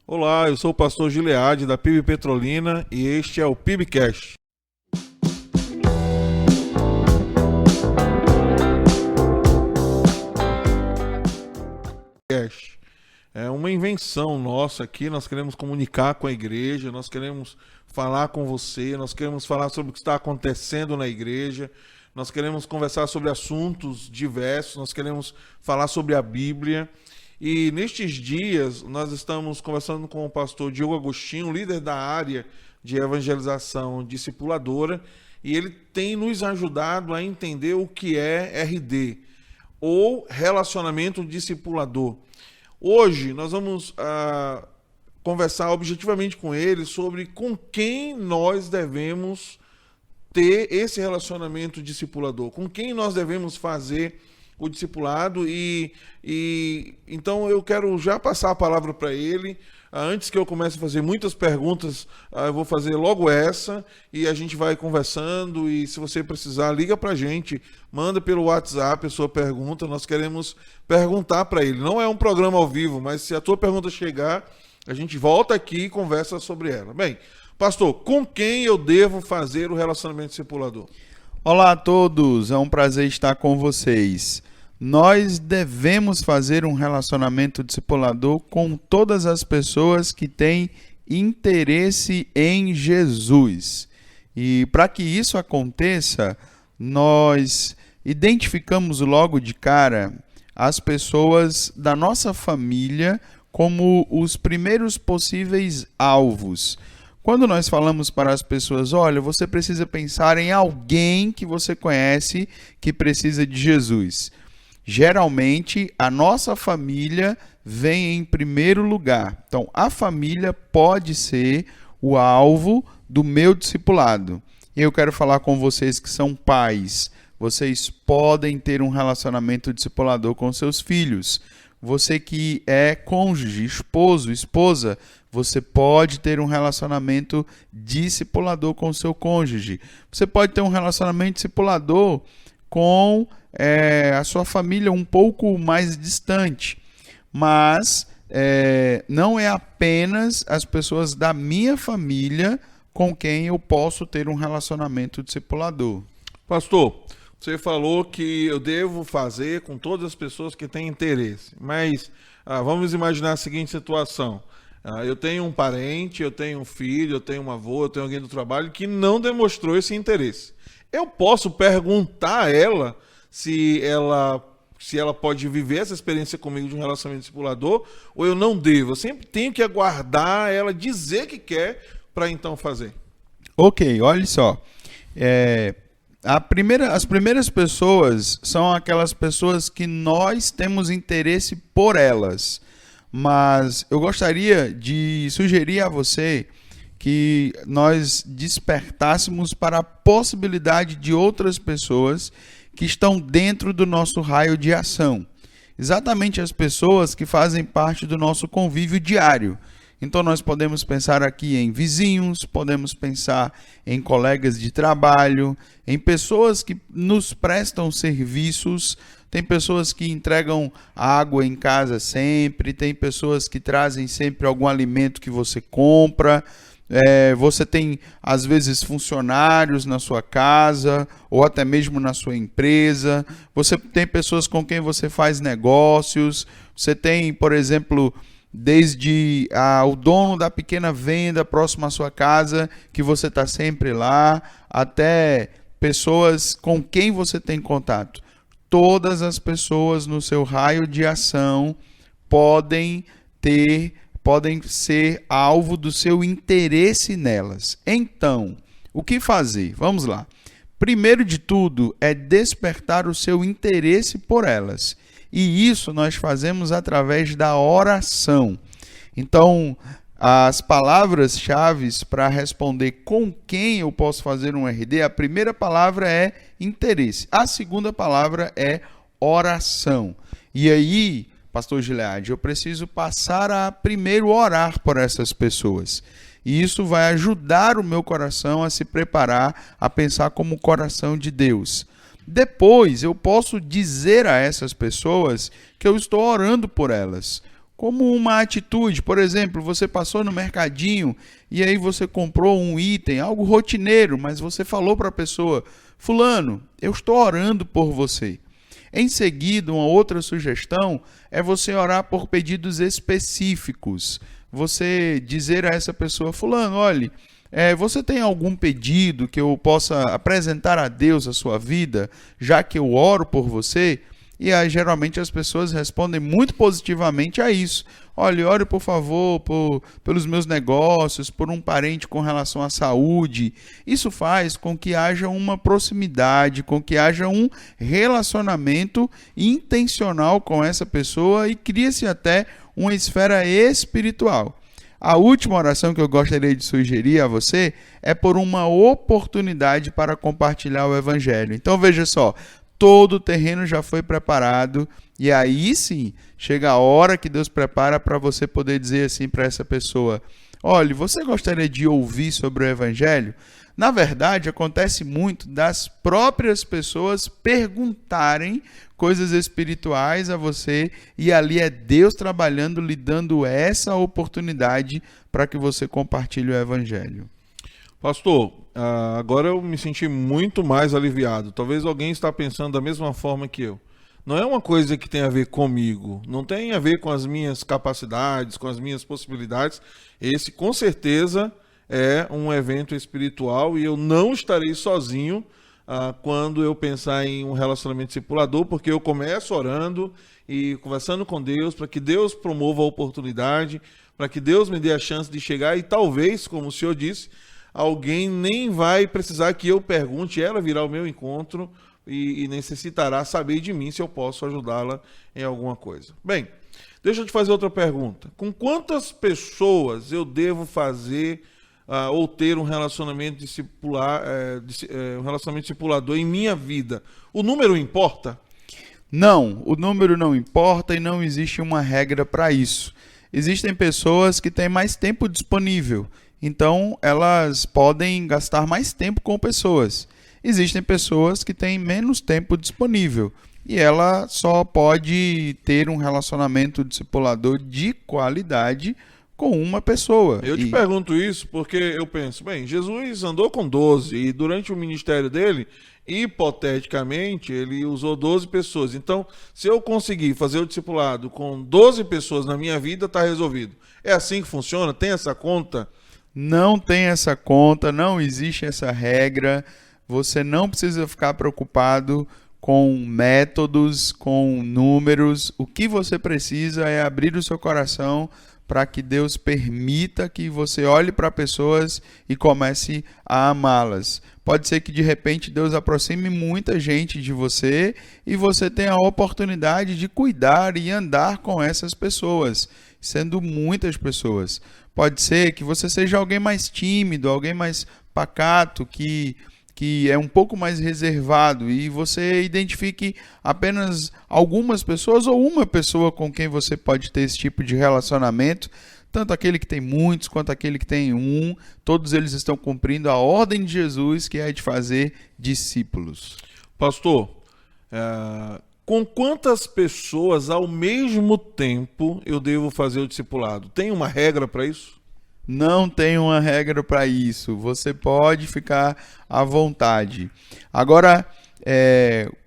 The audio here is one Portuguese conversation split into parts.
Olá, eu sou o pastor Gileade da PIB Petrolina e este é o PIBcast. É uma invenção nossa aqui, nós queremos comunicar com a igreja, nós queremos falar com você, nós queremos falar sobre o que está acontecendo na igreja, nós queremos conversar sobre assuntos diversos, nós queremos falar sobre a Bíblia. E nestes dias nós estamos conversando com o pastor Diogo Agostinho, líder da área de evangelização discipuladora, e ele tem nos ajudado a entender o que é RD, ou relacionamento discipulador. Hoje nós vamos conversar objetivamente com ele sobre com quem nós devemos ter esse relacionamento discipulador, com quem nós devemos fazer o discipulado e então eu quero já passar a palavra para ele. Antes que eu comece a fazer muitas perguntas, eu vou fazer logo essa e a gente vai conversando, e se você precisar, liga para a gente, manda pelo WhatsApp a sua pergunta, nós queremos perguntar para ele. Não é um programa ao vivo, mas se a tua pergunta chegar, a gente volta aqui e conversa sobre ela. Bem, pastor, com quem eu devo fazer o relacionamento discipulador? Olá a todos, é um prazer estar com vocês. Nós devemos fazer um relacionamento discipulador com todas as pessoas que têm interesse em Jesus. E para que isso aconteça, nós identificamos logo de cara as pessoas da nossa família como os primeiros possíveis alvos. Quando nós falamos para as pessoas, olha, você precisa pensar em alguém que você conhece que precisa de Jesus. Geralmente, a nossa família vem em primeiro lugar. Então, a família pode ser o alvo do meu discipulado. Eu quero falar com vocês que são pais. Vocês podem ter um relacionamento discipulador com seus filhos. Você que é cônjuge, esposo, esposa, você pode ter um relacionamento discipulador com o seu cônjuge. Você pode ter um relacionamento discipulador com a sua família um pouco mais distante. Mas não é apenas as pessoas da minha família com quem eu posso ter um relacionamento discipulador. Pastor, você falou que eu devo fazer com todas as pessoas que têm interesse, mas vamos imaginar a seguinte situação. Eu tenho um parente, eu tenho um filho, eu tenho um avô, eu tenho alguém do trabalho que não demonstrou esse interesse. Eu posso perguntar a ela se ela pode viver essa experiência comigo de um relacionamento discipulador, ou eu não devo? Eu sempre tenho que aguardar ela dizer que quer para então fazer. Ok, olha só. As primeiras pessoas são aquelas pessoas que nós temos interesse por elas. Mas eu gostaria de sugerir a você que nós despertássemos para a possibilidade de outras pessoas que estão dentro do nosso raio de ação. Exatamente as pessoas que fazem parte do nosso convívio diário. Então nós podemos pensar aqui em vizinhos, podemos pensar em colegas de trabalho, em pessoas que nos prestam serviços. Tem pessoas que entregam água em casa sempre, tem pessoas que trazem sempre algum alimento que você compra. Você tem, às vezes, funcionários na sua casa ou até mesmo na sua empresa. Você tem pessoas com quem você faz negócios. Você tem, por exemplo, desde o dono da pequena venda próximo à sua casa, que você está sempre lá, até pessoas com quem você tem contato. Todas as pessoas no seu raio de ação podem ser alvo do seu interesse nelas. Então, o que fazer? Vamos lá. Primeiro de tudo é despertar o seu interesse por elas. E isso nós fazemos através da oração. Então, as palavras-chave para responder com quem eu posso fazer um RD, a primeira palavra é interesse. A segunda palavra é oração. E aí, pastor Gileade, eu preciso passar a primeiro orar por essas pessoas. E isso vai ajudar o meu coração a se preparar a pensar como o coração de Deus. Depois, eu posso dizer a essas pessoas que eu estou orando por elas. como uma atitude. Por exemplo, você passou no mercadinho e aí você comprou um item, algo rotineiro, mas você falou para a pessoa: fulano, eu estou orando por você. Em seguida, uma outra sugestão é você orar por pedidos específicos. Você dizer a essa pessoa: fulano, olhe, você tem algum pedido que eu possa apresentar a Deus a sua vida, já que eu oro por você? E aí, geralmente, as pessoas respondem muito positivamente a isso. Olha, ore, por favor, pelos meus negócios, por um parente com relação à saúde. Isso faz com que haja uma proximidade, com que haja um relacionamento intencional com essa pessoa e cria-se até uma esfera espiritual. A última oração que eu gostaria de sugerir a você é por uma oportunidade para compartilhar o Evangelho. Então, veja só. Todo o terreno já foi preparado e aí sim chega a hora que Deus prepara para você poder dizer assim para essa pessoa: olha, você gostaria de ouvir sobre o Evangelho? Na verdade, acontece muito das próprias pessoas perguntarem coisas espirituais a você e ali é Deus trabalhando, lhe dando essa oportunidade para que você compartilhe o Evangelho. Pastor, agora eu me senti muito mais aliviado. Talvez alguém está pensando da mesma forma que eu. Não é uma coisa que tem a ver comigo, não tem a ver com as minhas capacidades, com as minhas possibilidades. Esse, com certeza, é um evento espiritual e eu não estarei sozinho quando eu pensar em um relacionamento discipulador, porque eu começo orando e conversando com Deus para que Deus promova a oportunidade, para que Deus me dê a chance de chegar e talvez, como o senhor disse, alguém nem vai precisar que eu pergunte, ela virá ao meu encontro e necessitará saber de mim se eu posso ajudá-la em alguma coisa. Bem, deixa eu te fazer outra pergunta. Com quantas pessoas eu devo fazer ou ter um relacionamento discipulador em minha vida? O número importa? Não, o número não importa e não existe uma regra para isso. Existem pessoas que têm mais tempo disponível. Então, elas podem gastar mais tempo com pessoas. Existem pessoas que têm menos tempo disponível e ela só pode ter um relacionamento discipulador de qualidade com uma pessoa. Eu te pergunto isso porque eu penso, bem, Jesus andou com 12 e durante o ministério dele, hipoteticamente, ele usou 12 pessoas. Então, se eu conseguir fazer o discipulado com 12 pessoas na minha vida, está resolvido. É assim que funciona? Tem essa conta? Não tem essa conta, não existe essa regra. Você não precisa ficar preocupado com métodos, com números. O que você precisa é abrir o seu coração para que Deus permita que você olhe para pessoas e comece a amá-las. Pode ser que de repente Deus aproxime muita gente de você e você tenha a oportunidade de cuidar e andar com essas pessoas, sendo muitas pessoas. Pode ser que você seja alguém mais tímido, alguém mais pacato, que é um pouco mais reservado e você identifique apenas algumas pessoas ou uma pessoa com quem você pode ter esse tipo de relacionamento, tanto aquele que tem muitos quanto aquele que tem um, todos eles estão cumprindo a ordem de Jesus, que é de fazer discípulos. Pastor, com quantas pessoas ao mesmo tempo eu devo fazer o discipulado? Tem uma regra para isso? Não tem uma regra para isso. Você pode ficar à vontade. Agora,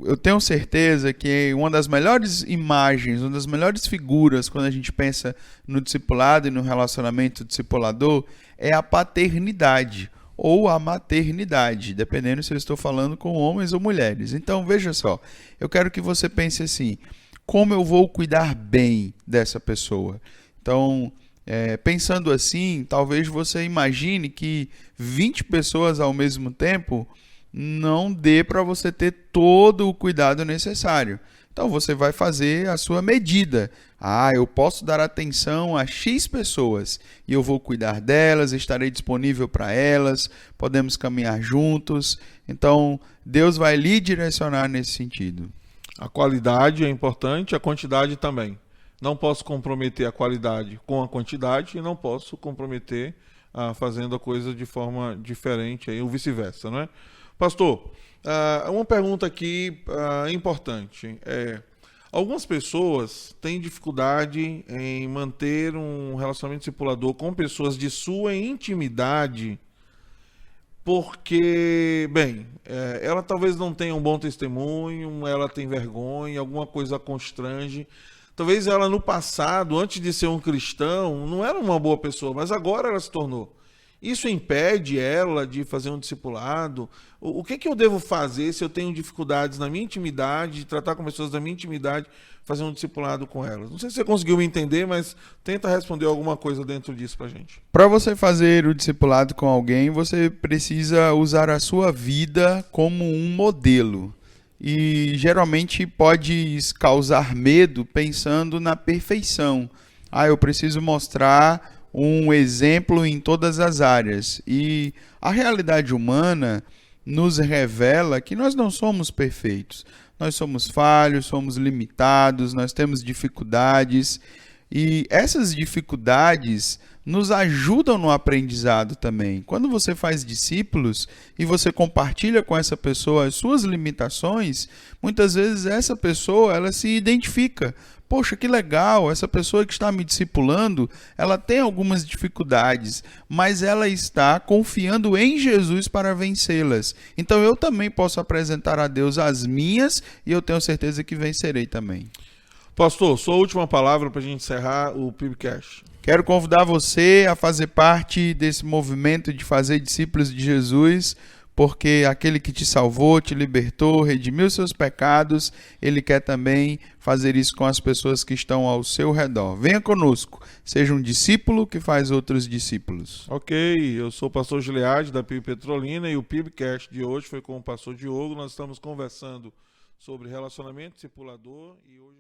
eu tenho certeza que uma das melhores imagens, uma das melhores figuras quando a gente pensa no discipulado e no relacionamento discipulador é a paternidade ou a maternidade, dependendo se eu estou falando com homens ou mulheres. Então, veja só, eu quero que você pense assim: como eu vou cuidar bem dessa pessoa? Então, pensando assim, talvez você imagine que 20 pessoas ao mesmo tempo não dê para você ter todo o cuidado necessário. Então você vai fazer a sua medida. Eu posso dar atenção a X pessoas e eu vou cuidar delas, estarei disponível para elas, podemos caminhar juntos. Então Deus vai lhe direcionar nesse sentido. A qualidade é importante, a quantidade também. Não posso comprometer a qualidade com a quantidade e não posso comprometer fazendo a coisa de forma diferente, ou vice-versa, não é? Pastor, uma pergunta aqui importante. Algumas pessoas têm dificuldade em manter um relacionamento discipulador com pessoas de sua intimidade, porque, bem, ela talvez não tenha um bom testemunho, ela tem vergonha, alguma coisa a constrange. Talvez ela no passado, antes de ser um cristão, não era uma boa pessoa, mas agora ela se tornou. Isso impede ela de fazer um discipulado? O que eu devo fazer se eu tenho dificuldades na minha intimidade, de tratar com pessoas da minha intimidade, fazer um discipulado com elas? Não sei se você conseguiu me entender, mas tenta responder alguma coisa dentro disso pra gente. Para você fazer o discipulado com alguém, você precisa usar a sua vida como um modelo. E geralmente pode causar medo pensando na perfeição. Eu preciso mostrar um exemplo em todas as áreas. E a realidade humana nos revela que nós não somos perfeitos. Nós somos falhos, somos limitados, nós temos dificuldades. E essas dificuldades nos ajudam no aprendizado também. Quando você faz discípulos e você compartilha com essa pessoa as suas limitações, muitas vezes essa pessoa ela se identifica. Poxa, que legal, essa pessoa que está me discipulando, ela tem algumas dificuldades, mas ela está confiando em Jesus para vencê-las. Então eu também posso apresentar a Deus as minhas e eu tenho certeza que vencerei também. Pastor, sua última palavra para a gente encerrar o PIBcast. Quero convidar você a fazer parte desse movimento de fazer discípulos de Jesus, porque aquele que te salvou, te libertou, redimiu seus pecados, ele quer também fazer isso com as pessoas que estão ao seu redor. Venha conosco, seja um discípulo que faz outros discípulos. Ok, eu sou o pastor Gilead da PIB Petrolina e o PIBcast de hoje foi com o pastor Diogo. Nós estamos conversando sobre relacionamento discipulador e hoje...